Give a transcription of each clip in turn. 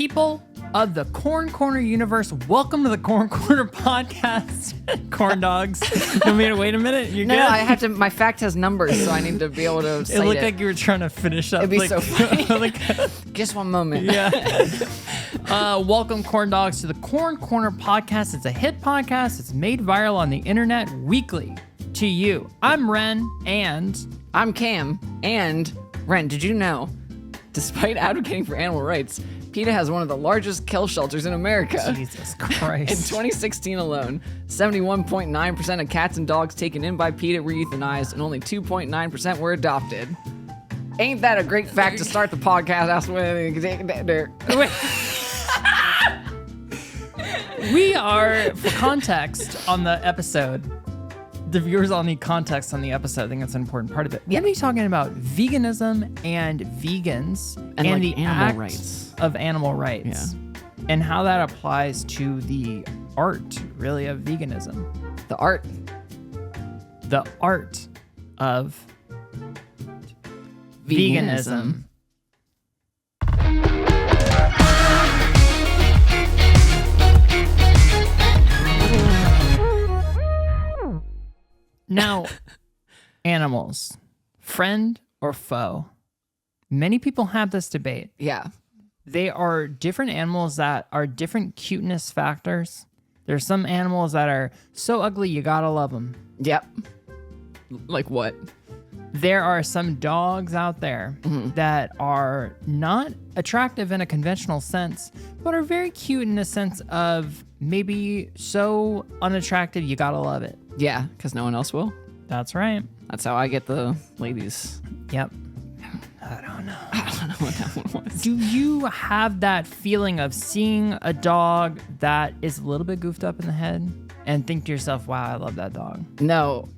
people of the Corn Corner universe, welcome to the Corn Corner podcast. Corn dogs. You want me to wait a minute? You're No, good? I have to. My fact has numbers, so I need to be able to cite It looked like you were trying to finish up. It'd be so funny. like, Just one moment. yeah. Welcome, corn dogs, to the Corn Corner podcast. It's a hit podcast. It's made viral on the internet weekly to you. I'm Wren, and I'm Cam. And Wren, did you know, despite advocating for animal rights, PETA has one of the largest kill shelters in America. Jesus In Christ. 2016 alone, 71.9% of cats and dogs taken in by PETA were euthanized, and only 2.9% were adopted. Ain't that a great fact to start the podcast? We are, for context on the episode, the viewers all need context on the episode. I think that's an important part of it. We're going to be talking about veganism and vegans And, like, the animal act rights. of animal rights and how that applies to the art, really, of veganism. The art. The art of veganism. Now, animals, friend or foe? Many people have this debate. Yeah. They are different animals that are different cuteness factors. There's some animals that are so ugly you gotta love them. Yep. Like what? There are some dogs out there that are not attractive in a conventional sense, but are very cute in a sense of maybe so unattractive you gotta love it. Yeah, because no one else will. That's right. That's how I get the ladies. Yep. I don't know. I don't know what that one was. Do you have that feeling of seeing a dog that is a little bit goofed up in the head and think to yourself, wow, I love that dog? No.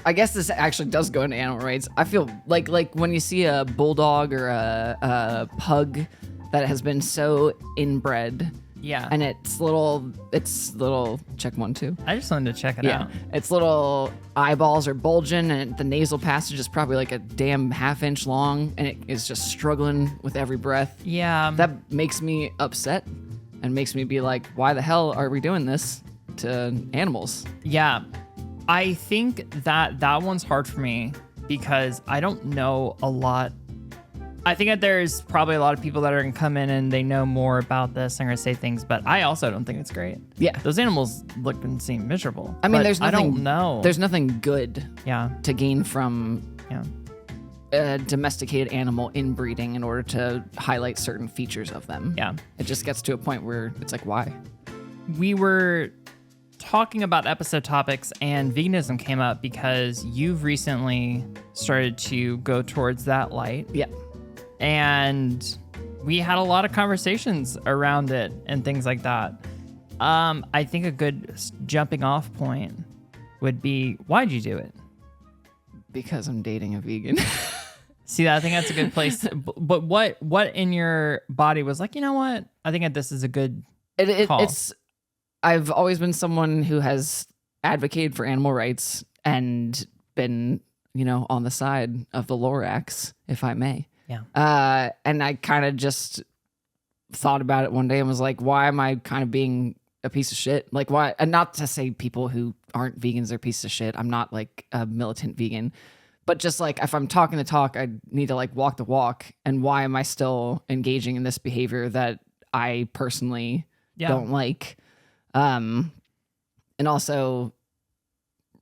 I guess this actually does go into animal rights. I feel like when you see a bulldog or a pug that has been so inbred. Yeah. And it's little, check 1, 2. I just wanted to check it out. Its little eyeballs are bulging, and the nasal passage is probably like a damn half-inch long, and it is just struggling with every breath. Yeah. That makes me upset and makes me be like, why the hell are we doing this to animals? Yeah. I think that one's hard for me because I don't know a lot. I think that there's probably a lot of people that are going to come in and they know more about this and are going to say things, but I also don't think it's great. Yeah. Those animals look and seem miserable. I mean, but there's nothing. I don't know. There's nothing good Yeah. to gain from Yeah. a domesticated animal inbreeding in order to highlight certain features of them. Yeah. It just gets to a point where it's like, why? We were talking about episode topics and veganism came up because you've recently started to go towards that light. Yeah. And we had a lot of conversations around it and things like that. I think a good jumping off point would be, why'd you do it? Because I'm dating a vegan. See, I think that's a good place. But what in your body was like, you know what? I think that this is a good call. I've always been someone who has advocated for animal rights and been, on the side of the Lorax, if I may. Yeah. And I kind of just thought about it one day and was like, why am I kind of being a piece of shit? Like, why? And not to say people who aren't vegans are pieces of shit. I'm not like a militant vegan, but just like if I'm talking the talk, I need to like walk the walk. And why am I still engaging in this behavior that I personally don't like? And also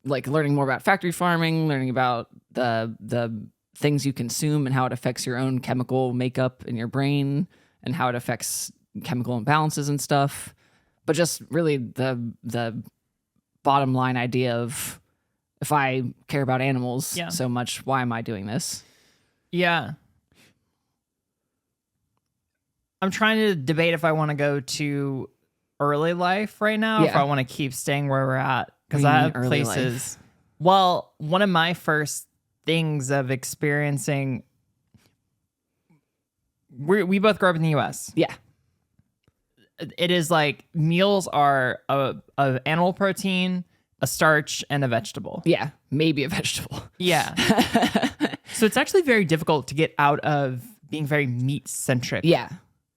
like learning more about factory farming, learning about the things you consume and how it affects your own chemical makeup in your brain and how it affects chemical imbalances and stuff. But just really the bottom line idea of if I care about animals so much, why am I doing this? Yeah. I'm trying to debate if I want to go to early life right now, if I want to keep staying where we're at. Because I have places. Well, one of my first things of experiencing, we both grew up in the US. Yeah. It is like meals are a animal protein, a starch, and a vegetable. Yeah, maybe a vegetable. Yeah. So it's actually very difficult to get out of being very meat-centric. Yeah.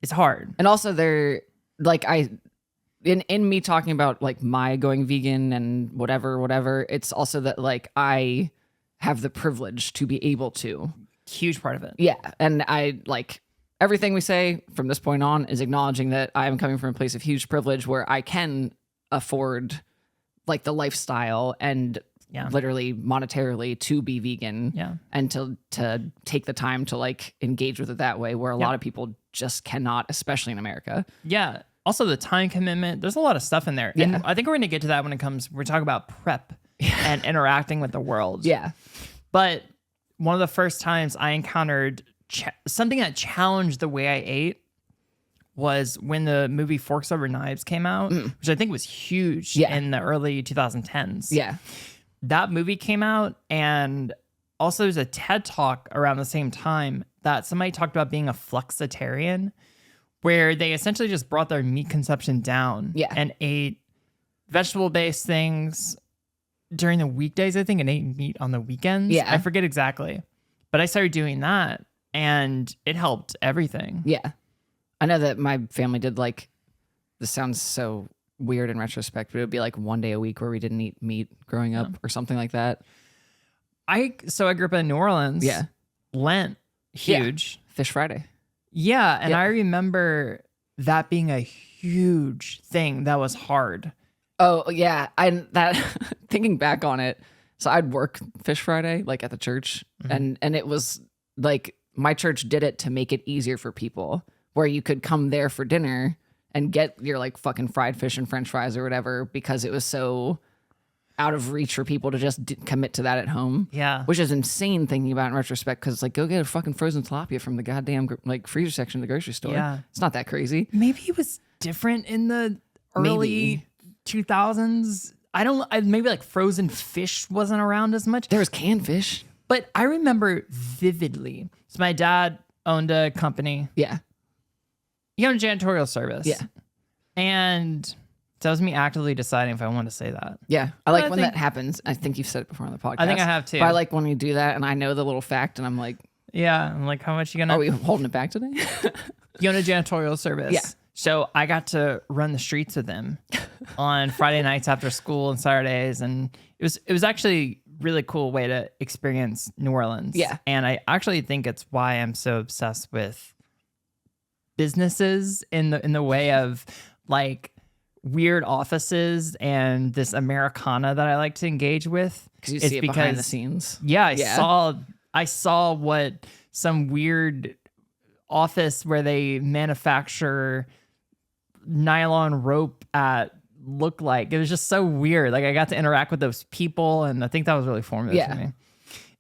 It's hard. And also they're like, in me talking about like my going vegan and whatever, it's also that like I have the privilege to be able to. Huge part of it. Yeah. And I like everything we say from this point on is acknowledging that I am coming from a place of huge privilege where I can afford like the lifestyle and literally monetarily to be vegan and to take the time to like engage with it that way, where a lot of people just cannot, especially in America. Yeah. Also the time commitment. There's a lot of stuff in there. Yeah. And I think we're going to get to that when we're talking about prep and interacting with the world. Yeah. But one of the first times I encountered something that challenged the way I ate was when the movie Forks Over Knives came out, which I think was huge in the early 2010s. Yeah. That movie came out, and also there's a TED Talk around the same time that somebody talked about being a flexitarian, where they essentially just brought their meat consumption down and ate vegetable-based things during the weekdays, I think, and ate meat on the weekends. Yeah. I forget exactly. But I started doing that, and it helped everything. Yeah. I know that my family did like, this sounds so weird in retrospect, but it would be like one day a week where we didn't eat meat growing up or something like that. I grew up in New Orleans. Yeah. Lent, huge. Yeah. Fish Friday. Yeah. And I remember that being a huge thing that was hard. Oh, yeah. And that, thinking back on it, so I'd work Fish Friday, like at the church. And it was like, my church did it to make it easier for people, where you could come there for dinner and get your like fucking fried fish and french fries or whatever, because it was so out of reach for people to just commit to that at home. Yeah. Which is insane thinking about in retrospect, because it's like, go get a fucking frozen tilapia from the goddamn like freezer section of the grocery store. Yeah. It's not that crazy. Maybe it was different in the early 2000s. Maybe like frozen fish wasn't around as much. There was canned fish. But I remember vividly. So my dad owned a company. Yeah. He owned a janitorial service. Yeah. And that was me actively deciding if I wanted to say that. Yeah. I like when that happens. I think you've said it before on the podcast. I think I have too. But I like when you do that and I know the little fact and I'm like, yeah, I'm like, how much you gonna... Are we holding it back today? You own a janitorial service. Yeah. So I got to run the streets with him on Friday nights after school and Saturdays. And it was actually really cool way to experience New Orleans. Yeah. And I actually think it's why I'm so obsessed with businesses in the way of like weird offices and this Americana that I like to engage with. Because you see it behind the scenes. Yeah, I saw what some weird office where they manufacture nylon rope at looked like. It was just so weird. Like I got to interact with those people, and I think that was really formative for me.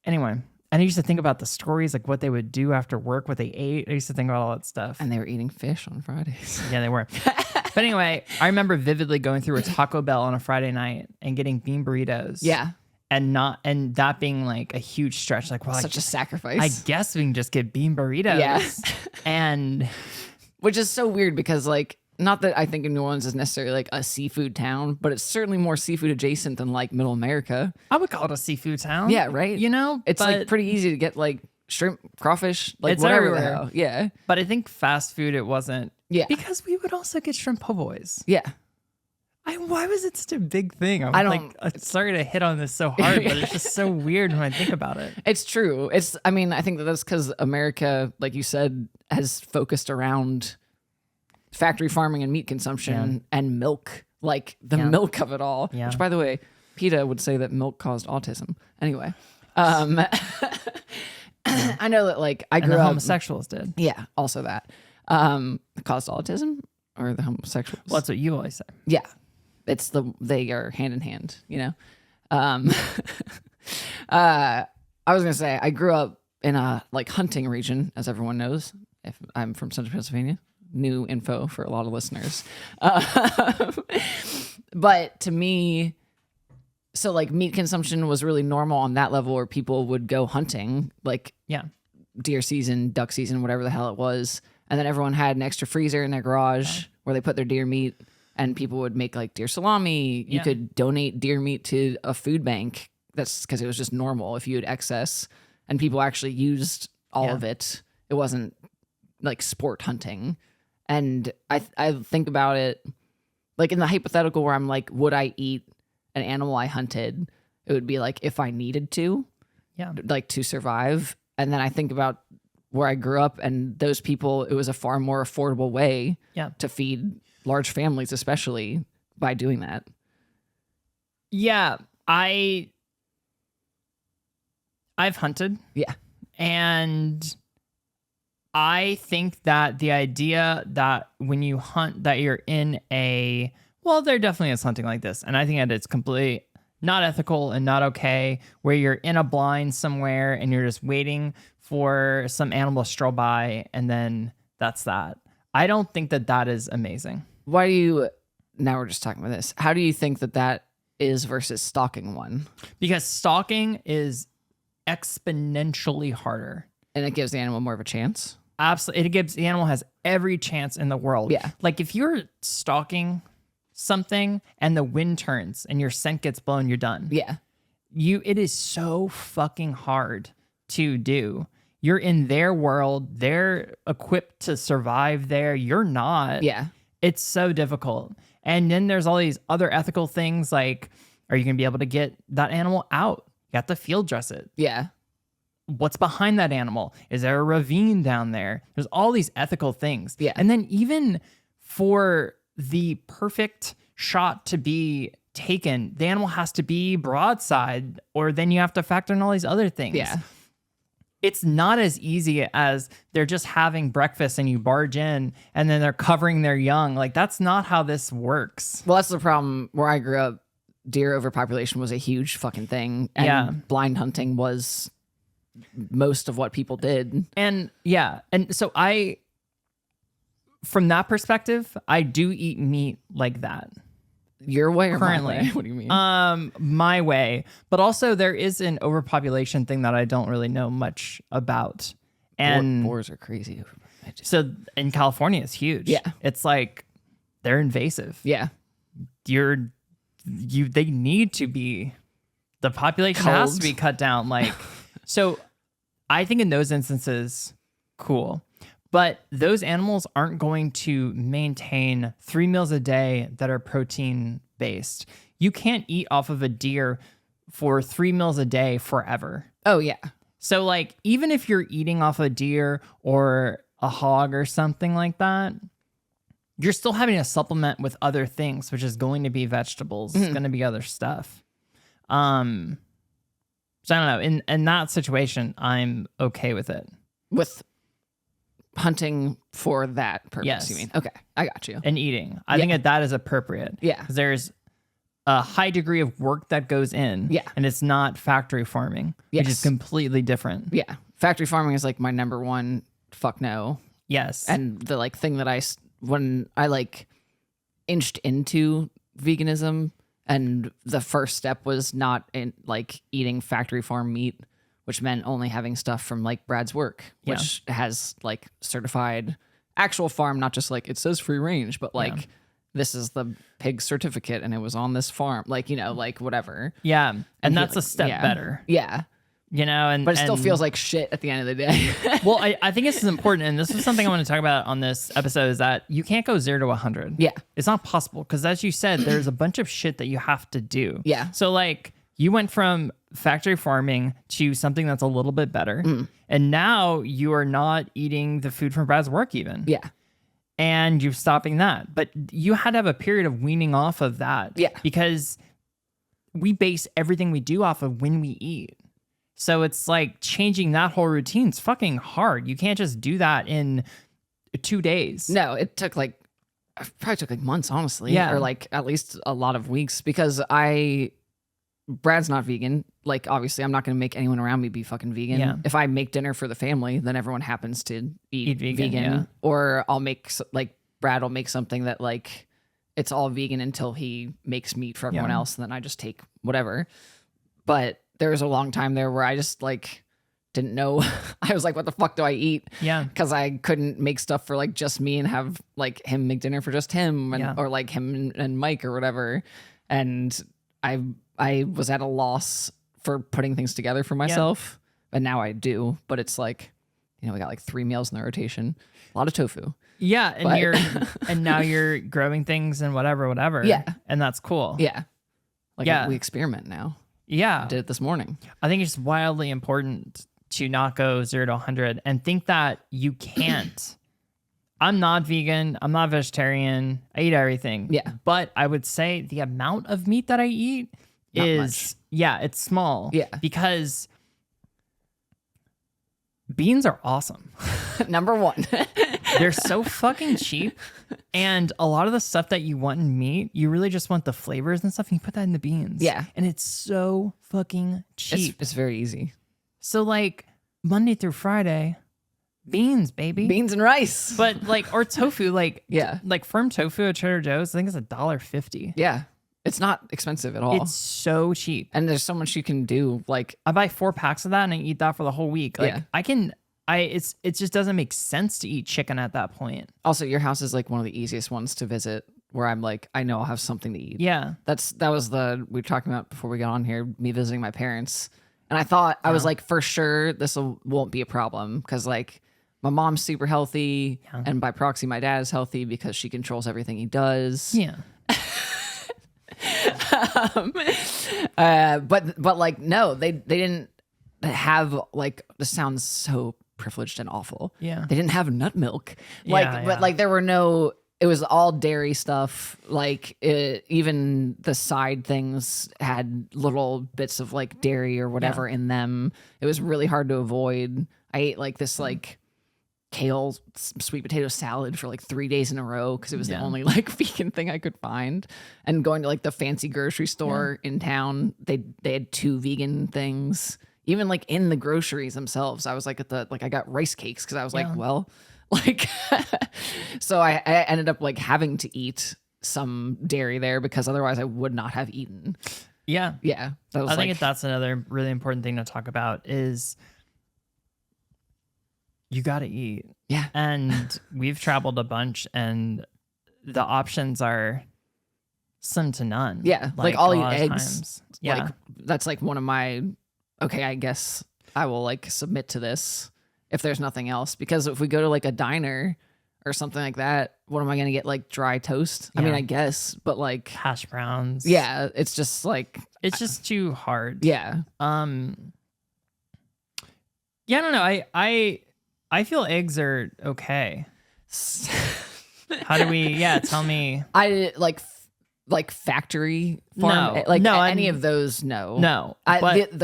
Anyway, and I used to think about the stories, like what they would do after work, what they ate. I used to think about all that stuff. And they were eating fish on Fridays. Yeah, they were. But anyway, I remember vividly going through a Taco Bell on a Friday night and getting bean burritos. Yeah. And that being like a huge stretch. Like, well, such a sacrifice. I guess we can just get bean burritos. Yeah. And which is so weird because like, not that I think New Orleans is necessarily like a seafood town, but it's certainly more seafood adjacent than like Middle America. I would call it a seafood town. Yeah, right. You know, it's like pretty easy to get like shrimp, crawfish, like it's whatever everywhere. the hell. Yeah. But I think fast food, it wasn't. Yeah. Because we would also get shrimp po' boys. Yeah. Why was it such a big thing? I'm sorry to hit on this so hard, but it's just so weird when I think about it. It's true. I mean, I think that's because America, like you said, has focused around factory farming and meat consumption and milk, like the milk of it all. Yeah. Which, by the way, PETA would say that milk caused autism. Anyway, I know that like I grew up. Homosexuals did. Yeah, also that caused autism or the homosexuals. Well, that's what you always say. Yeah, they are hand in hand. You know, I was gonna say I grew up in a like hunting region, as everyone knows. If I'm from Central Pennsylvania. New info for a lot of listeners. But to me, so like meat consumption was really normal on that level where people would go hunting, like deer season, duck season, whatever the hell it was. And then everyone had an extra freezer in their garage where they put their deer meat, and people would make like deer salami. You could donate deer meat to a food bank. That's because it was just normal if you had excess, and people actually used all of it. It wasn't like sport hunting. And I think about it like in the hypothetical where I'm like, would I eat an animal I hunted? It would be like if I needed to, like to survive. And then I think about where I grew up and those people, it was a far more affordable way to feed large families, especially by doing that. Yeah, I've hunted. Yeah. And I think that the idea that when you hunt that you're in there definitely is hunting like this. And I think that it's completely not ethical and not okay where you're in a blind somewhere and you're just waiting for some animal to stroll by and then that's that. I don't think that that is amazing. Now we're just talking about this. How do you think that is versus stalking one? Because stalking is exponentially harder. And it gives the animal more of a chance? Absolutely. It gives the animal has every chance in the world. Yeah. Like if you're stalking something and the wind turns and your scent gets blown, you're done. Yeah. It is so fucking hard to do. You're in their world. They're equipped to survive there. You're not. Yeah. It's so difficult. And then there's all these other ethical things like, are you going to be able to get that animal out? You have to field dress it. Yeah. What's behind that animal? Is there a ravine down there? There's all these ethical things. Yeah. And then even for the perfect shot to be taken, the animal has to be broadside, or then you have to factor in all these other things. Yeah. It's not as easy as they're just having breakfast and you barge in and then they're covering their young. Like that's not how this works. Well, that's the problem where I grew up. Deer overpopulation was a huge fucking thing. And blind hunting was most of what people did. And so from that perspective, I do eat meat like that. Your way or currently? My way? What do you mean? My way. But also there is an overpopulation thing that I don't really know much about. And boars are crazy. So in California, it's huge. Yeah. It's like they're invasive. Yeah. They need to be, the population has to be cut down. Like, so I think in those instances, cool. But those animals aren't going to maintain 3 meals a day that are protein based. You can't eat off of a deer for 3 meals a day forever. Oh, yeah. So like, even if you're eating off a deer or a hog or something like that, you're still having to supplement with other things, which is going to be vegetables. It's going to be other stuff. So I don't know. In that situation, I'm okay with it. With hunting for that purpose, yes. You mean? Okay, I got you. And eating. I think that is appropriate. Yeah. Because there's a high degree of work that goes in. Yeah. And it's not factory farming, which is completely different. Yeah. Factory farming is like my number one fuck no. Yes. And the like thing that when I like inched into veganism, and the first step was not in like eating factory farm meat, which meant only having stuff from like Brad's work, which has like certified actual farm, not just like it says free range, but like this is the pig certificate and it was on this farm, like, you know, like whatever. Yeah. And that's a step better. Yeah. You know, but it still feels like shit at the end of the day. Well, I think this is important, and this is something I want to talk about on this episode, is that you can't go 0 to 100. Yeah. It's not possible, because as you said, there's a bunch of shit that you have to do. Yeah. So like, you went from factory farming to something that's a little bit better, and now you are not eating the food from Brad's work even. Yeah. And you're stopping that. But you had to have a period of weaning off of that. Yeah. Because we base everything we do off of when we eat. So it's like changing that whole routine is fucking hard. You can't just do that in 2 days. No, it probably took like months, honestly. Yeah. Or like at least a lot of weeks, because Brad's not vegan. Like, obviously, I'm not going to make anyone around me be fucking vegan. Yeah. If I make dinner for the family, then everyone happens to eat vegan. Yeah. Or I'll make, like, Brad will make something that, like, it's all vegan until he makes meat for everyone else, and then I just take whatever. But there was a long time there where I just, like, didn't know. I was like, what the fuck do I eat? Yeah. Because I couldn't make stuff for, like, just me and have, like, him make dinner for just him, and, or, like, him and Mike or whatever. And I was at a loss for putting things together for myself, and now I do. But it's like, we got like 3 meals in the rotation, a lot of tofu. Yeah, and But- and now you're growing things and whatever. Yeah. And that's cool. Yeah. Like Yeah. we experiment now. Yeah. Did it this morning. I think it's wildly important to not go 0 to 100 and think that you can't. I'm not vegan. I'm not vegetarian. I eat everything. Yeah. But I would say the amount of meat that I eat Not is, it's small. Yeah. Because beans are awesome. Number 1. They're so fucking cheap. And a lot of the stuff that you want in meat, you really just want the flavors and stuff. And you put that in the beans. Yeah. And it's so fucking cheap. It's very easy. So like Monday through Friday, beans, baby. Beans and rice. But like, or tofu, like, Yeah. like firm tofu at Trader Joe's, I think it's $1.50. Yeah. It's not expensive at all. It's so cheap. And there's so much you can do. Like, I buy 4 packs of that and I eat that for the whole week. Like Yeah. it just doesn't make sense to eat chicken at that point. also, your house is like one of the easiest ones to visit where I'm like, I know I'll have something to eat. Yeah. That was we were talking about before we got on here, me visiting my parents. And I thought, I was like, for sure, won't be a problem because like my mom's super healthy. And by proxy, my dad is healthy because she controls everything he does. Yeah. But like, no, they didn't have like, this sounds so privileged and awful. Yeah. They didn't have nut milk. Like, Yeah, but like there were no, it was all dairy stuff. Like even the side things had little bits of like dairy or whatever in them. It was really hard to avoid. I ate like this like kale sweet potato salad for like 3 days in a row because it was the only like vegan thing I could find. And going to like the fancy grocery store in town, they had 2 vegan things. Even like in the groceries themselves, I was like I got rice cakes because I was like, well, like, so I ended up like having to eat some dairy there because otherwise I would not have eaten. Yeah. Yeah. That was I think that's another really important thing to talk about is you got to eat. Yeah. And we've traveled a bunch and the options are slim to none. Yeah. Like I'll a eat lot of eggs. times. Yeah. Like that's like one of my, okay, I guess I will like submit to this if there's nothing else. Because if we go to like a diner or something like that, what am I going to get? Like dry toast? I mean, I guess, but like hash browns. yeah, it's just like, It's just too hard. yeah. Yeah, I don't know. I feel eggs are okay. How do we tell me. I like factory farm, No. like No, any I'm- of those. No, No. But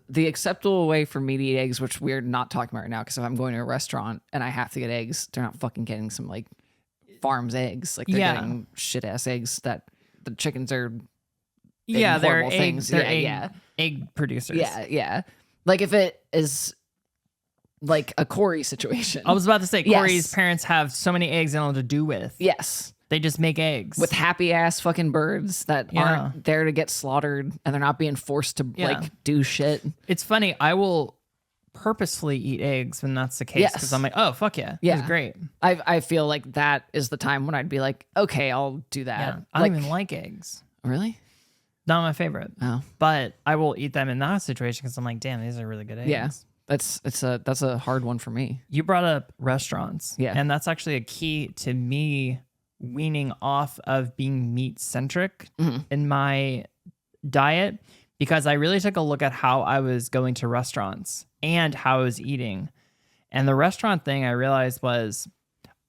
the acceptable way for me to eat eggs, which we're not talking about right now, because if I'm going to a restaurant and I have to get eggs, they're not fucking getting some like farm's eggs. Like they're getting shit ass eggs that the chickens are. they're horrible egg, things. they're Yeah, egg producers. yeah. Like if it is like a Corey situation. I was about to say Corey's Yes. parents have so many eggs they don't know what to do with. Yes. They just make eggs. With happy ass fucking birds that aren't there to get slaughtered and they're not being forced to like do shit. It's funny. I will purposefully eat eggs when that's the case because I'm like, oh fuck yeah, Yeah. it's great. I feel like that is the time when I'd be like, okay, I'll do that. Yeah, I don't even like eggs. Really? Not my favorite. Oh. But I will eat them in that situation because I'm like, damn, these are really good eggs. Yeah. That's a hard one for me. You brought up restaurants. Yeah. And that's actually a key to me weaning off of being meat-centric in my diet because I really took a look at how I was going to restaurants and how I was eating. And the restaurant thing I realized was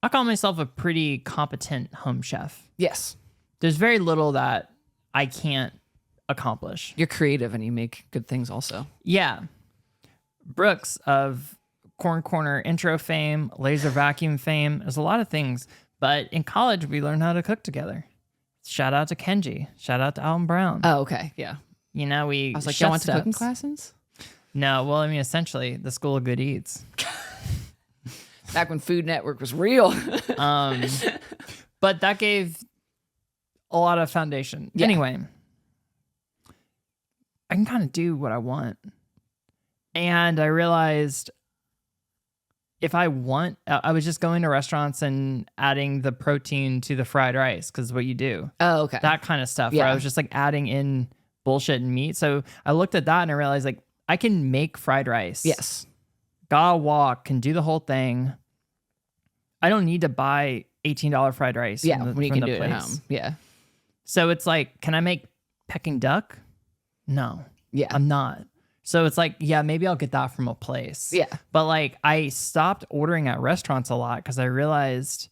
I call myself a pretty competent home chef. Yes. There's very little that I can't accomplish. You're creative and you make good things also. Yeah. Brooks of Corn Corner intro fame, laser vacuum fame, there's a lot of things. But in college, we learned how to cook together. Shout out to Kenji. Shout out to Alton Brown. Oh, okay. Yeah. You know, I was like, y'all went to cooking classes? No, well, I mean, essentially, the School of Good Eats. Back when Food Network was real. But that gave a lot of foundation. Yeah. Anyway, I can kind of do what I want. And I realized if I want, I was just going to restaurants and adding the protein to the fried rice because what you do. Oh, okay. That kind of stuff where I was just like adding in bullshit and meat. So I looked at that and I realized like I can make fried rice. Yes. gotta walk, can do the whole thing. I don't need to buy $18 fried rice. Yeah, from the, when you from can the do it at place. home. Yeah. So it's like, can I make Peking duck? No. Yeah. I'm not. So it's like, yeah, maybe I'll get that from a place. Yeah. But like, I stopped ordering at restaurants a lot because I realized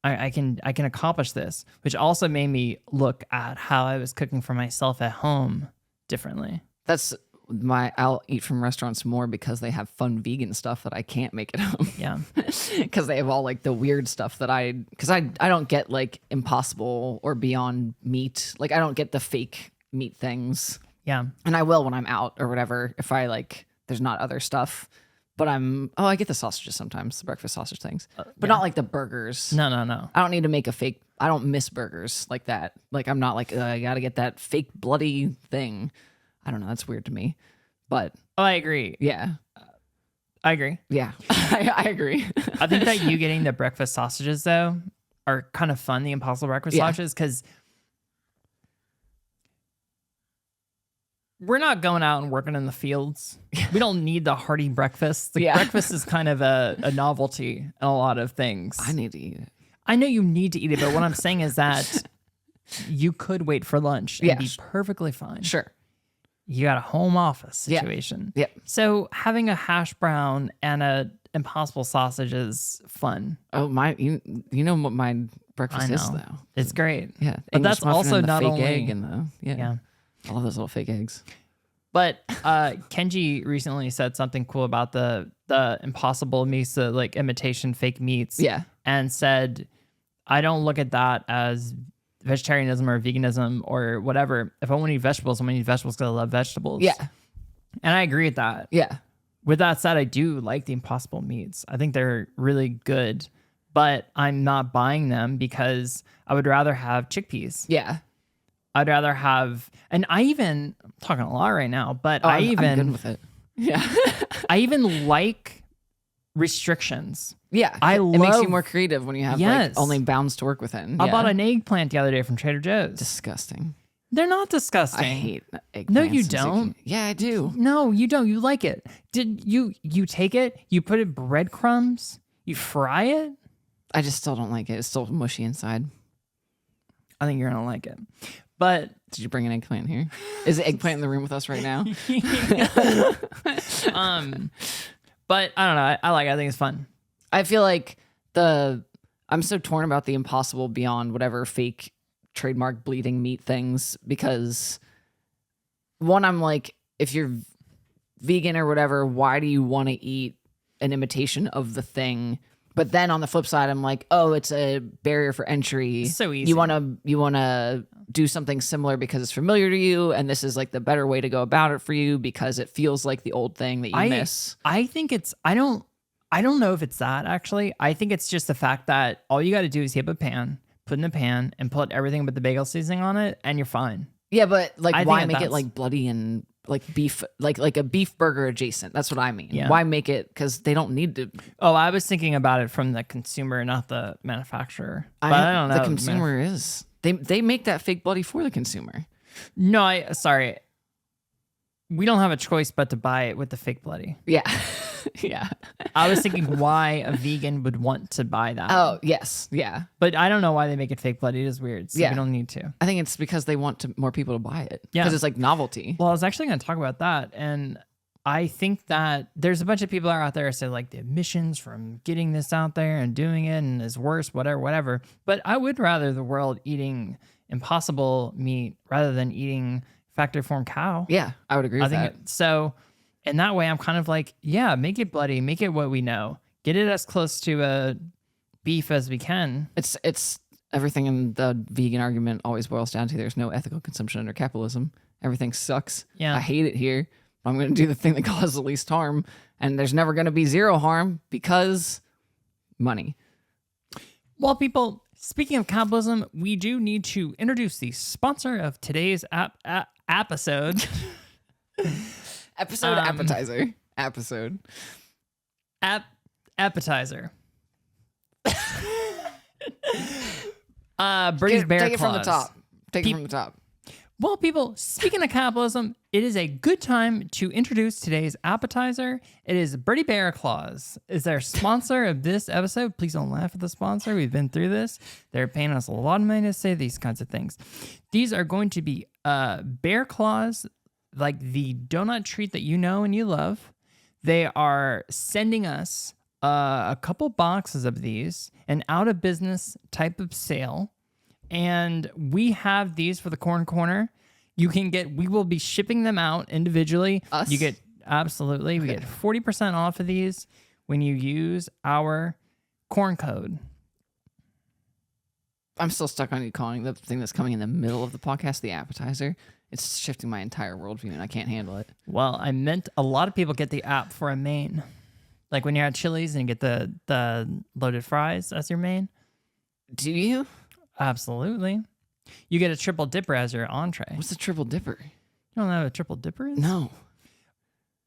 I can accomplish this, which also made me look at how I was cooking for myself at home differently. That's I'll eat from restaurants more because they have fun vegan stuff that I can't make at home. Yeah. Because they have all like the weird stuff that I don't get like Impossible or Beyond Meat. Like I don't get the fake meat things. Yeah. And I will when I'm out or whatever, if I like, there's not other stuff. But I get the sausages sometimes, the breakfast sausage things, but not like the burgers. No. I don't need to make a fake, I don't miss burgers like that. Like I'm not like, I got to get that fake bloody thing. I don't know. That's weird to me, but. Oh, I agree. Yeah. I agree. Yeah. I agree. I think that you getting the breakfast sausages though are kind of fun. The Impossible breakfast sausages. Cause we're not going out and working in the fields. We don't need the hearty breakfast. The breakfast is kind of a novelty in a lot of things. I need to eat it. I know you need to eat it, but what I'm saying is that you could wait for lunch and be perfectly fine. Sure. You got a home office situation. Yeah. So having a hash brown and a Impossible sausage is fun. Oh, you know what my breakfast is though. It's great. Yeah. But English that's muffin also and the not fake only egg and the yeah. I love those little fake eggs. But Kenji recently said something cool about the Impossible meats, the like imitation fake meats. Yeah. And said, I don't look at that as vegetarianism or veganism or whatever. If I want to eat vegetables, I'm going to eat vegetables because I love vegetables. Yeah. And I agree with that. Yeah. With that said, I do like the Impossible meats. I think they're really good, but I'm not buying them because I would rather have chickpeas. Yeah. I'd rather have, and I'm talking a lot right now, but I'm good with it. Yeah. I even like restrictions. Yeah. It makes you more creative when you have like only bounds to work within. I bought an eggplant the other day from Trader Joe's. Disgusting. They're not disgusting. I hate eggplants. No, you don't. Yeah, I do. No, you don't. You like it. Did you take it, you put it breadcrumbs, you fry it? I just still don't like it. It's still mushy inside. I think you're going to like it. But did you bring an eggplant here? Is the eggplant in the room with us right now? But I don't know. I like it. I think it's fun. I feel like I'm so torn about the Impossible Beyond whatever fake trademark bleeding meat things because one, I'm like, if you're vegan or whatever, why do you want to eat an imitation of the thing? But then on the flip side, I'm like, oh, it's a barrier for entry. So easy. You wanna do something similar because it's familiar to you, and this is like the better way to go about it for you because it feels like the old thing that you miss. I think it's I don't know if it's that actually. I think it's just the fact that all you got to do is heat up a pan, put in a pan, and put everything but the bagel seasoning on it, and you're fine. Yeah, but like, why make it like bloody and like beef, like a beef burger adjacent? That's what I mean. Yeah. Why make it? Because they don't need to. Oh, I was thinking about it from the consumer, not the manufacturer. But I don't know. The consumer is they make that fake bloody for the consumer. No, sorry. We don't have a choice but to buy it with the fake bloody. Yeah. Yeah. I was thinking why a vegan would want to buy that. Oh, yes. Yeah. But I don't know why they make it fake bloody. It is weird. So yeah. we don't need to. I think it's because they want more people to buy it. Yeah. Because it's like novelty. Well, I was actually going to talk about that. And I think that there's a bunch of people out there who say like the emissions from getting this out there and doing it and is worse, whatever. But I would rather the world eating Impossible meat rather than eating factory farm cow. Yeah, I would agree with that. So in that way, I'm kind of like, yeah, make it bloody, make it what we know. Get it as close to a beef as we can. It's everything in the vegan argument always boils down to there's no ethical consumption under capitalism. Everything sucks. Yeah. I hate it here. But I'm going to do the thing that causes the least harm. And there's never going to be zero harm because money. Well, people, speaking of capitalism, we do need to introduce the sponsor of today's episode. Appetizer. Appetizer. Braised bear Take it from claws. the top. Take it from the top. Well, people, speaking of capitalism, it is a good time to introduce today's appetizer. It is Birdie Bear Claws. Is our sponsor of this episode. Please don't laugh at the sponsor. We've been through this. They're paying us a lot of money to say these kinds of things. These are going to be bear claws, like the donut treat that you know and you love. They are sending us a couple boxes of these, an out of business type of sale. And we have these for the Corn Corner. We will be shipping them out individually. Us? You get, absolutely. We get 40% off of these when you use our corn code. I'm still stuck on you calling the thing that's coming in the middle of the podcast the appetizer. It's shifting my entire worldview and I can't handle it. Well, I meant a lot of people get the app for a main. Like when you're at Chili's and you get the loaded fries as your main. Do you? Absolutely. You get a triple dipper as your entree. What's a triple dipper? You don't know what a triple dipper is? No.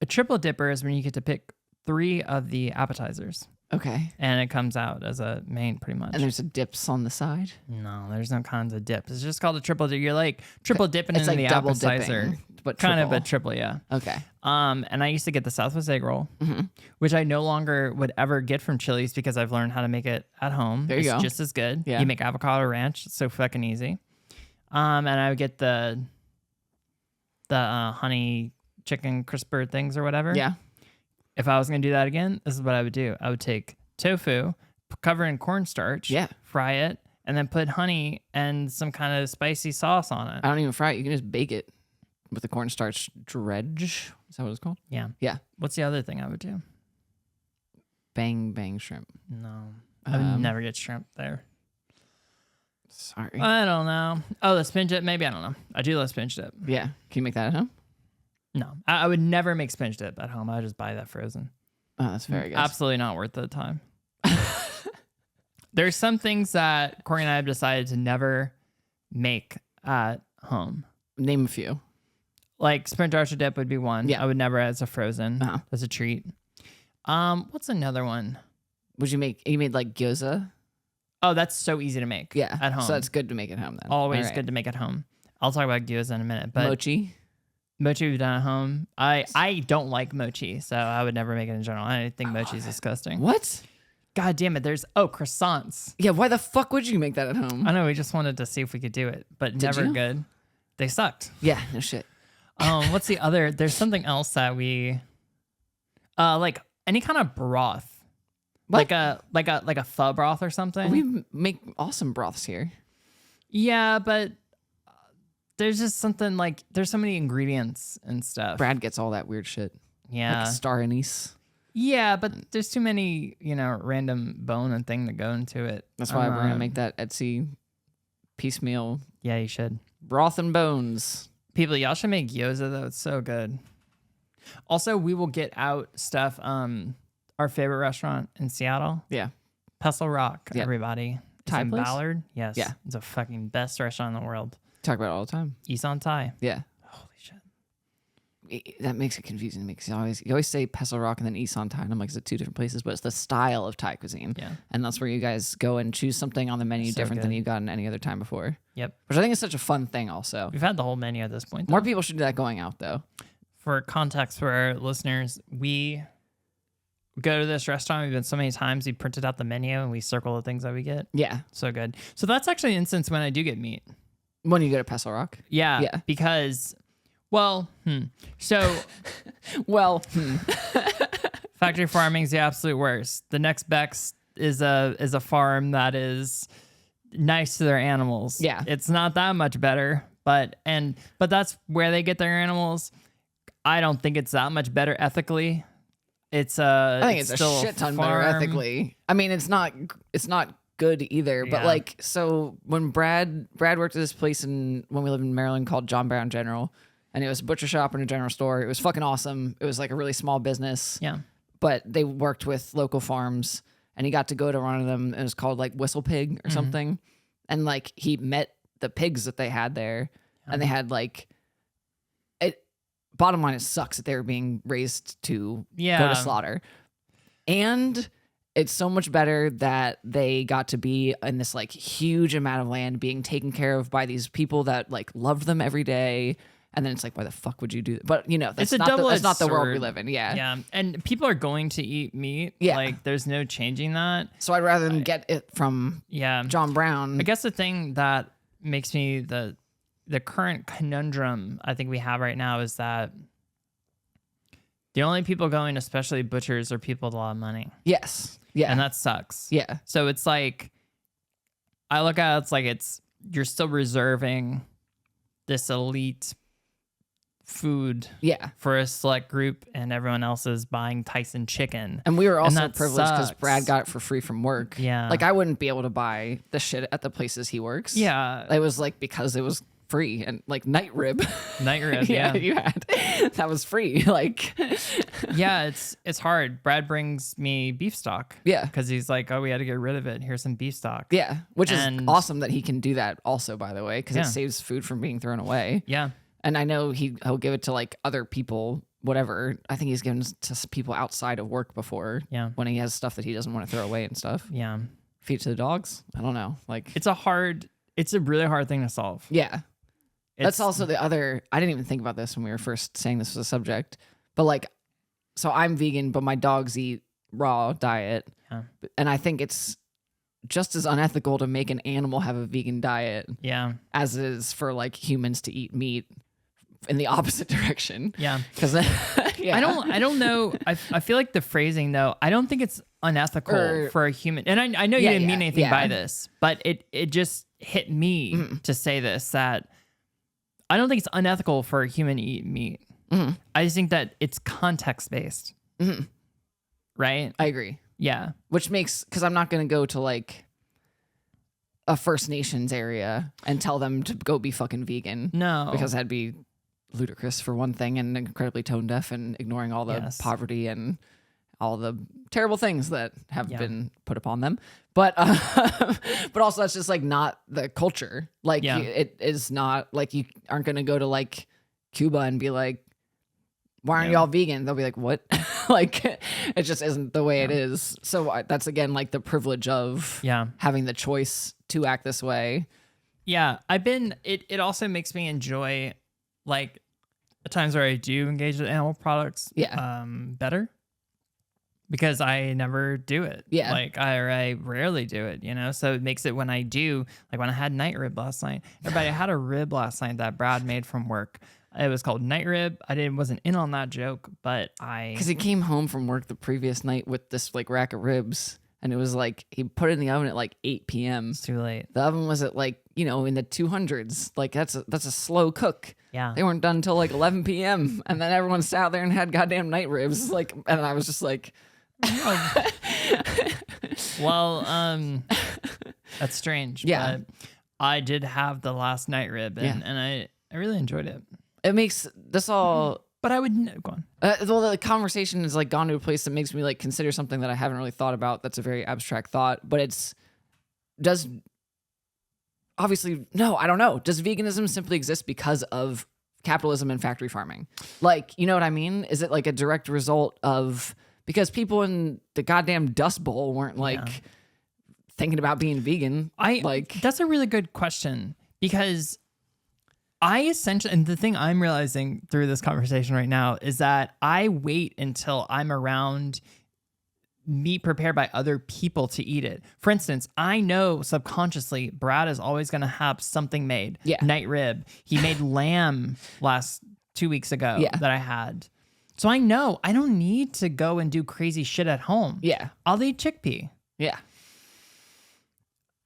A triple dipper is when you get to pick 3 of the appetizers. Okay. And it comes out as a main pretty much. And there's a dips on the side? No, there's no kinds of dips. It's just called a triple dip. You're like triple dipping It's in like the double appetizer. dipping, but kind of triple. a triple, yeah. Okay. And I used to get the Southwest egg roll, which I no longer would ever get from Chili's because I've learned how to make it at home. There you it's go. just as good. Yeah. You make avocado ranch. It's so fucking easy. And I would get the honey chicken crisper things or whatever. Yeah. If I was going to do that again, this is what I would do. I would take tofu, cover in cornstarch, fry it, and then put honey and some kind of spicy sauce on it. I don't even fry it. You can just bake it with the cornstarch dredge. Is that what it's called? Yeah. Yeah. What's the other thing I would do? Bang, bang shrimp. No. I would never get shrimp there. Sorry. I don't know. Oh, the spinach dip? Maybe. I don't know. I do love spinach dip. Yeah. Can you make that at home? No. I would never make spinach dip at home. I would just buy that frozen. Oh, that's fair, I guess. Absolutely not worth the time. There's some things that Corey and I have decided to never make at home. Name a few. Like spinach archer dip would be one. Yeah. I would never as a frozen. Uh-huh. As a treat. What's another one? Would you make? You made like gyoza. Oh, that's so easy to make. Yeah, at home. So that's good to make at home then. Always All right. good to make at home. I'll talk about gyoza in a minute. But Mochi. Mochi we've done at home. I don't like mochi, so I would never make it in general. I think mochi is disgusting. What? God damn it! There's croissants. Yeah. Why the fuck would you make that at home? I know we just wanted to see if we could do it, but never you? good. They sucked. Yeah. No shit. What's the other? There's something else that we, like any kind of broth. What? Like a pho broth or something. We make awesome broths here. Yeah, but there's just something like there's so many ingredients and stuff. Brad gets all that weird shit. Yeah. Like star anise. Yeah, but there's too many, random bone and thing that go into it. That's why we're gonna make that Etsy piecemeal Yeah, you should. broth and bones. People, y'all should make gyoza though. It's so good. Also, we will get out stuff. Our favorite restaurant in Seattle, Yeah. Pestle Rock. Yeah. Everybody. It's Thai in place? Ballard. Yes. Yeah. It's a fucking best restaurant in the world. Talk about it all the time. Isan Thai. Yeah. Holy shit. That makes it confusing. Because you always say Pestle Rock and then Isan Thai. And I'm like, is it 2 different places? But it's the style of Thai cuisine. Yeah. And that's where you guys go and choose something on the menu So different than good. you've gotten any other time before. Yep. Which I think is such a fun thing also. We've had the whole menu at this point. Though. More people should do that going out though. For context for our listeners, we go to this restaurant. We've been so many times. We printed out the menu and we circle the things that we get. Yeah. So good. So that's actually an instance when I do get meat. When you go to Pestle Rock. Yeah. Yeah. Because, well, so Well, factory farming is the absolute worst. The next best is a farm that is nice to their animals. Yeah. It's not that much better, but that's where they get their animals. I don't think it's that much better ethically. I think it's a still shit ton better farm. ethically. I mean, it's not good either. But Yeah. like, so when Brad worked at this place when we lived in Maryland called John Brown General, and it was a butcher shop and a general store. It was fucking awesome. It was like a really small business. Yeah. But they worked with local farms, and he got to go to one of them. And it was called like Whistle Pig or something. And like he met the pigs that they had there, and they had like. Bottom line, it sucks that they were being raised to go to slaughter. And it's so much better that they got to be in this like huge amount of land being taken care of by these people that like loved them every day. And then it's like, why the fuck would you do that? But you know, that's it's not the world we live in. Yeah. Yeah. And people are going to eat meat. Yeah. Like there's no changing that. So I'd rather than get it from Yeah. John Brown. I guess the thing that makes me the current conundrum I think we have right now is that the only people going, especially butchers, are people with a lot of money. Yes. Yeah. And that sucks. Yeah. So it's like, I look at it, it's like you're still reserving this elite food Yeah. for a select group and everyone else is buying Tyson chicken. And we were also that privileged because sucks. Brad got it for free from work. Yeah. Like I wouldn't be able to buy the shit at the places he works. Yeah. It was like because it was free and like night rib. Night rib, yeah. You had that was free. Like Yeah, it's hard. Brad brings me beef stock. Yeah. Because he's like, oh, we had to get rid of it. Here's some beef stock. Yeah. Which is And- awesome that he can do that also, by the way, because Yeah. it saves food from being thrown away. Yeah. And I know he'll give it to like other people, whatever. I think he's given to people outside of work before. Yeah. When he has stuff that he doesn't want to throw away and stuff. Yeah. Feed it to the dogs. I don't know. Like It's a really hard thing to solve. yeah. That's It's- also the other. I didn't even think about this when we were first saying this was a subject, but like, so I'm vegan, but my dogs eat raw diet, Yeah. and I think it's just as unethical to make an animal have a vegan diet Yeah. as it is for like humans to eat meat in the opposite direction. Yeah. Because yeah. I don't know. I feel like the phrasing though, I don't think it's unethical for a human. And I know you Yeah, didn't yeah, mean anything yeah. by this, but it just hit me to say this, that I don't think it's unethical for a human to eat meat. Mhm. I just think that it's context based. Mhm. Right? I agree. Yeah. Which makes, because I'm not going to go to like a First Nations area and tell them to go be fucking vegan. No. Because that'd be ludicrous for one thing and incredibly tone deaf and ignoring all the Yes. poverty and all the terrible things that have Yeah. been put upon them. But but also that's just like not the culture. Like Yeah. it is not like you aren't going to go to like Cuba and be like, why aren't Yeah. y'all vegan? They'll be like, what? Like it just isn't the way it is. So that's again like the privilege of Yeah. having the choice to act this way. Yeah. It also makes me enjoy like the times where I do engage with animal products Yeah. better. Because I never do it. Yeah. Like I rarely do it, you know? So it makes it when I do, like when I had night rib last night. Everybody, I had a rib last night that Brad made from work. It was called night rib. Wasn't in on that joke, but Because he came home from work the previous night with this like rack of ribs, and it was like he put it in the oven at like 8 p.m. it's too late. The oven was at like, you know, in the 200s. Like that's a slow cook. Yeah. They weren't done until like 11 p.m. And then everyone sat out there and had goddamn night ribs. Like, and I was just like, Well, that's strange. Yeah. But I did have the last night rib and I really enjoyed it. it makes this all. But I would go on. Well, the conversation has like gone to a place that makes me like consider something that I haven't really thought about. That's a very abstract thought, but obviously, no, I don't know. Does veganism simply exist because of capitalism and factory farming? Like, you know what I mean? Is it like a direct result of, because people in the goddamn Dust Bowl weren't like thinking about being vegan? That's a really good question, because I essentially, and the thing I'm realizing through this conversation right now is that I wait until I'm around meat prepared by other people to eat it. For instance, I know subconsciously Brad is always going to have something made. Yeah. Night rib. He made lamb 2 weeks ago that I had. So I know I don't need to go and do crazy shit at home. Yeah. I'll eat chickpea. Yeah.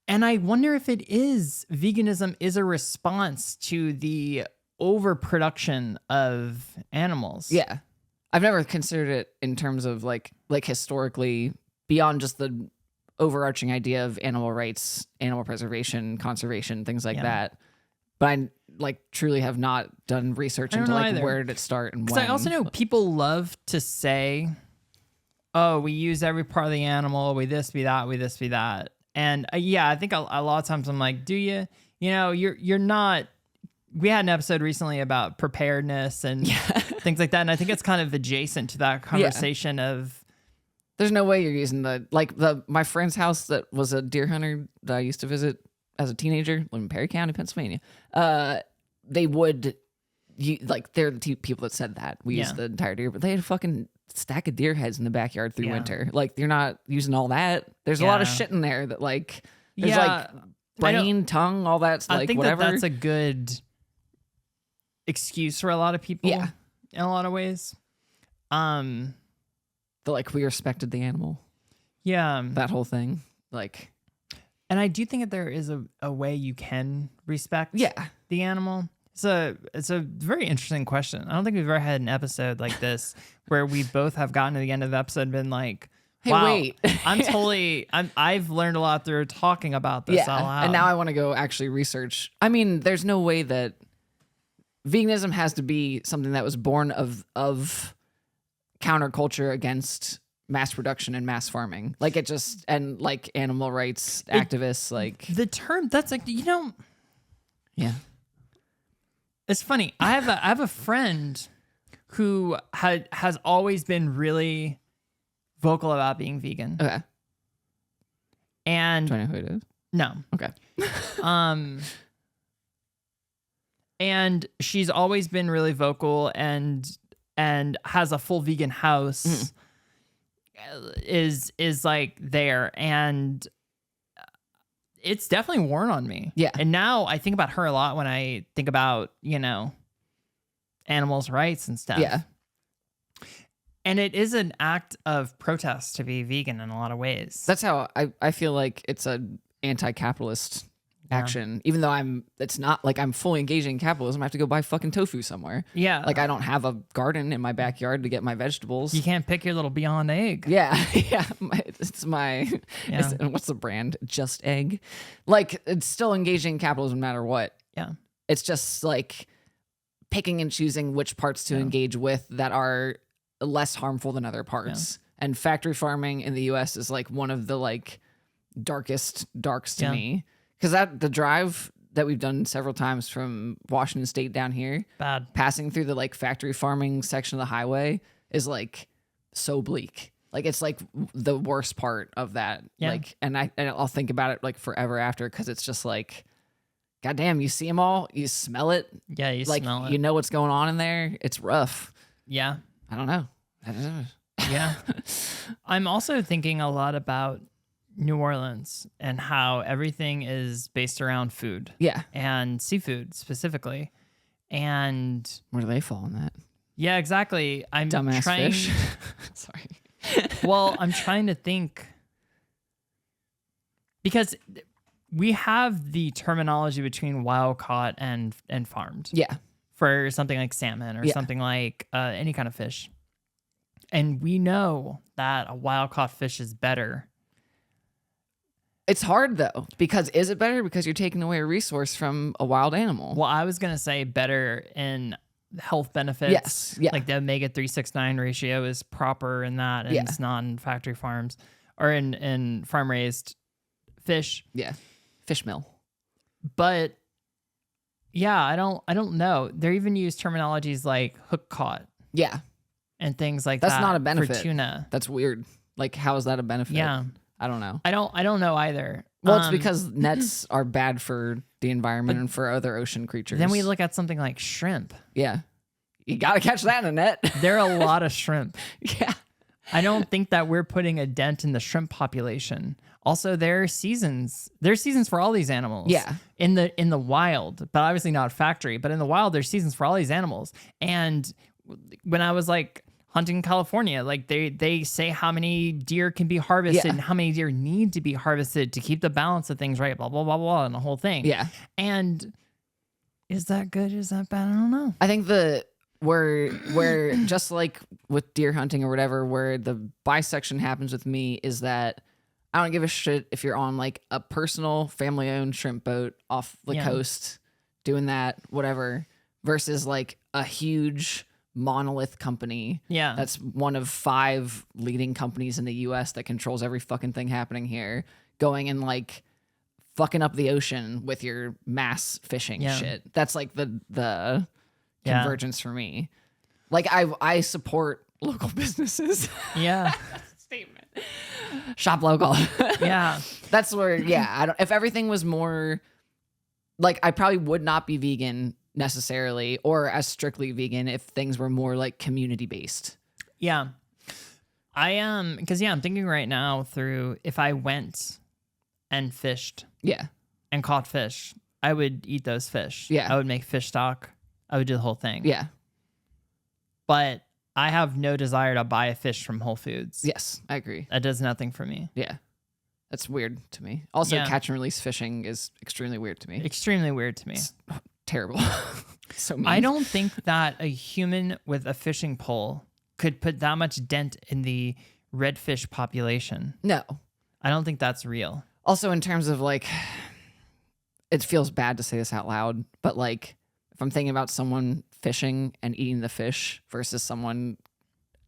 And I wonder if veganism is a response to the overproduction of animals. Yeah. I've never considered it in terms of like historically, beyond just the overarching idea of animal rights, animal preservation, conservation, things like that. But I like truly have not done research into like where did it start and when. Because I also know people love to say, oh, we use every part of the animal, we this, we that, we this, we that. And I think a lot of times I'm like, do you? You know, you're not. We had an episode recently about preparedness and things like that, and I think it's kind of adjacent to that conversation of There's no way you're using my friend's house that was a deer hunter that I used to visit as a teenager, lived in Perry County, Pennsylvania. They would, they're the people that said that we used the entire deer, but they had a fucking stack of deer heads in the backyard through winter. Like, you're not using all that. There's a lot of shit in there that there's brain, tongue, all that. I think whatever. that's a good excuse for a lot of people. Yeah. In a lot of ways. We respected the animal. Yeah. That whole thing. And I do think that there is a way you can respect the animal. It's a very interesting question. I don't think we've ever had an episode like this where we both have gotten to the end of the episode and been like, hey, wow, wait. I've learned a lot through talking about this out loud. And now I want to go actually research. I mean, there's no way that veganism has to be something that was born of counterculture against mass production and mass farming. Animal rights activists, the term that's yeah. It's funny. I have a friend who has always been really vocal about being vegan. Okay. And do I know who it is? No. Okay. And she's always been really vocal and has a full vegan house. Is there, and it's definitely worn on me. Yeah. And now I think about her a lot when I think about, animals' rights and stuff. Yeah. And it is an act of protest to be vegan in a lot of ways. That's how I feel like it's an anti-capitalist action, even though it's not like I'm fully engaged in capitalism. I have to go buy fucking tofu somewhere. Yeah. I don't have a garden in my backyard to get my vegetables. You can't pick your little Beyond Egg. Yeah. Yeah. It's my, what's the brand? Just Egg. It's still engaging in capitalism no matter what. Yeah. It's just picking and choosing which parts to engage with that are less harmful than other parts. Yeah. And factory farming in the US is one of the darkest darks to me. Because the drive that we've done several times from Washington State down here, passing through the factory farming section of the highway is so bleak. It's the worst part of that. Yeah. And I'll think about it forever after, because it's just goddamn, you see them all, you smell it. Yeah, you smell it. You know what's going on in there. It's rough. Yeah. I don't know. Yeah. I'm also thinking a lot about New Orleans and how everything is based around food. Yeah. And seafood specifically. And where do they fall in that? Yeah, exactly. I'm dumbass trying fish. Sorry. Well, I'm trying to think, because we have the terminology between wild caught and farmed. Yeah. For something like salmon or something like any kind of fish. And we know that a wild caught fish is better. It's hard though, because is it better because you're taking away a resource from a wild animal? Well, I was going to say better in health benefits. Yes. Yeah. Like the omega 369 ratio is proper in that, and it's not in factory farms or in farm raised fish. Yeah. Fish mill. But yeah, I don't know. They even use terminologies like hook caught. Yeah. And things like that. That's not a benefit for tuna. That's weird. How is that a benefit? Yeah. I don't know. I don't know either. Well, it's because nets are bad for the environment and for other ocean creatures. Then we look at something like shrimp. Yeah. You got to catch that in a net. There are a lot of shrimp. Yeah. I don't think that we're putting a dent in the shrimp population. Also, there are seasons. There's seasons for all these animals. Yeah. In the wild, but obviously not factory. But in the wild, there's seasons for all these animals. And when I was hunting in California, they say how many deer can be harvested and how many deer need to be harvested to keep the balance of things right, blah, blah, blah, blah, and the whole thing. Yeah. And is that good? Is that bad? I don't know. I think where just like with deer hunting or whatever, where the bisection happens with me is that I don't give a shit if you're on a personal family owned shrimp boat off the coast doing that, whatever, versus a huge monolith company. Yeah. That's one of 5 leading companies in the US that controls every fucking thing happening here, going and fucking up the ocean with your mass fishing shit. That's the convergence for me. I support local businesses. Yeah. That's a statement. Shop local. Yeah. That's where, if everything was more like, I probably would not be vegan necessarily or as strictly vegan if things were more like community based. Yeah. I am, because I'm thinking right now through if I went and fished and caught fish, I would eat those fish. Yeah. I would make fish stock. I would do the whole thing. Yeah. But I have no desire to buy a fish from Whole Foods. Yes, I agree. That does nothing for me. Yeah. That's weird to me. Also, catch and release fishing is extremely weird to me. Extremely weird to me. It's terrible. So mean. I don't think that a human with a fishing pole could put that much dent in the redfish population. No. I don't think that's real. Also, in terms of like, it feels bad to say this out loud, but like, if I'm thinking about someone fishing and eating the fish versus someone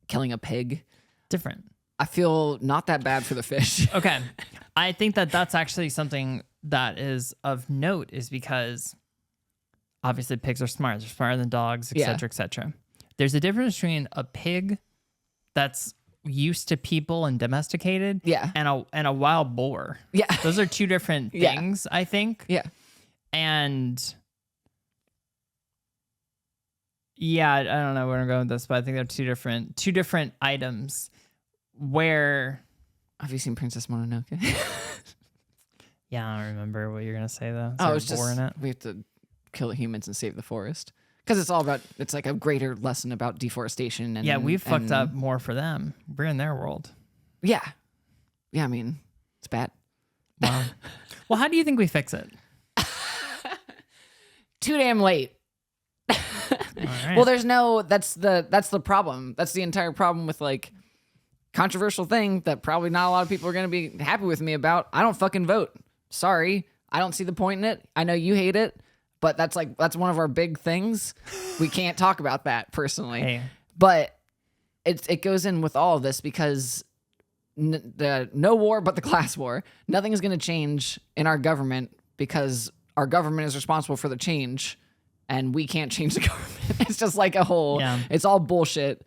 killing a pig, different. I feel not that bad for the fish. Okay. I think that that's actually something that is of note, is because obviously pigs are smart. They're smarter than dogs, et cetera, et cetera. There's a difference between a pig that's used to people and domesticated and a wild boar. Yeah. Those are two different things, I think. Yeah. And I don't know where I'm going with this, but I think they're two different items where... Have you seen Princess Mononoke? Yeah, I don't remember what you're going to say, though. It's just we have to kill the humans and save the forest. Because it's like a greater lesson about deforestation. And we've fucked up more for them. We're in their world. Yeah. Yeah, I mean, it's bad. Wow. Well, how do you think we fix it? Too damn late. Right. Well, that's the problem. That's the entire problem with like controversial thing that probably not a lot of people are going to be happy with me about. I don't fucking vote. Sorry. I don't see the point in it. I know you hate it, but that's one of our big things. We can't talk about that personally. Hey. But it goes in with all of this because no war but the class war. Nothing is going to change in our government because our government is responsible for the change. And we can't change the government. It's just like a whole, it's all bullshit.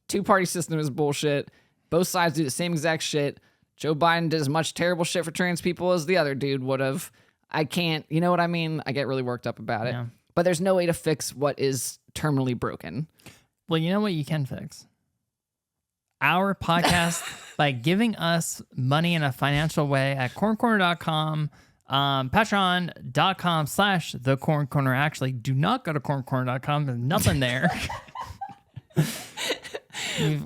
Two-party system is bullshit. Both sides do the same exact shit. Joe Biden did as much terrible shit for trans people as the other dude would have. I can't, you know what I mean? I get really worked up about it. Yeah. But there's no way to fix what is terminally broken. Well, you know what you can fix? Our podcast by giving us money in a financial way at corncorner.com. Patreon.com/The Corn Corner. Actually, do not go to corncorner.com. There's nothing there.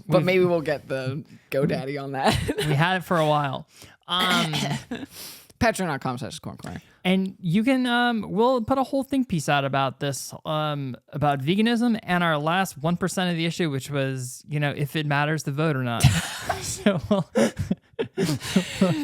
But maybe we'll get the GoDaddy on that. We had it for a while. Patreon.com/Corn Corner. And you can, we'll put a whole think piece out about this, about veganism and our last 1% of the issue, which was, if it matters to vote or not. So we'll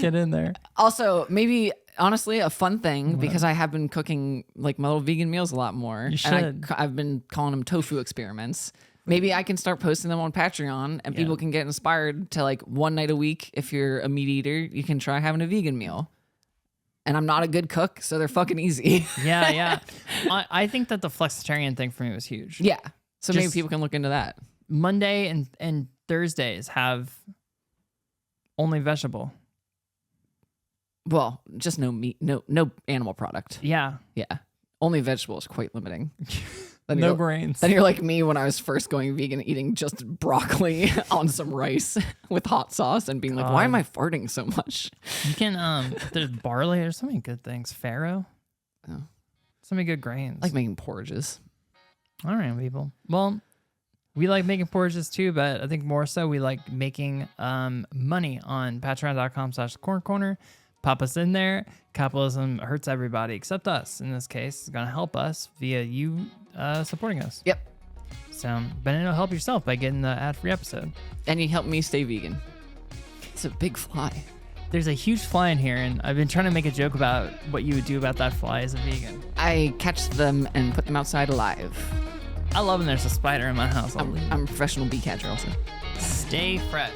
get in there. Also, maybe... Honestly, a fun thing, because I have been cooking like my little vegan meals a lot more. You should. And I've been calling them tofu experiments. Maybe I can start posting them on Patreon and people can get inspired to like one night a week. If you're a meat eater, you can try having a vegan meal. And I'm not a good cook, so they're fucking easy. Yeah. I think that the flexitarian thing for me was huge. Yeah. So maybe people can look into that. Monday and Thursdays have only vegetable. Well, just no meat, no animal product. Yeah. Only vegetable is quite limiting. No grains. Then you're like me when I was first going vegan, eating just broccoli on some rice with hot sauce and being like, why am I farting so much? You can, there's barley. There's so many good things. Farro. Oh. So many good grains. I like making porridges. All right, people. Well, we like making porridges too, but I think more so we like making money on patreon.com/corn corner. Pop us in there. Capitalism hurts everybody except us. In this case, it's going to help us via you supporting us. Yep. So, but it'll help yourself by getting the ad-free episode. And you help me stay vegan. It's a big fly. There's a huge fly in here, and I've been trying to make a joke about what you would do about that fly as a vegan. I catch them and put them outside alive. I love when there's a spider in my house. I'm a professional bee catcher also. Stay fresh.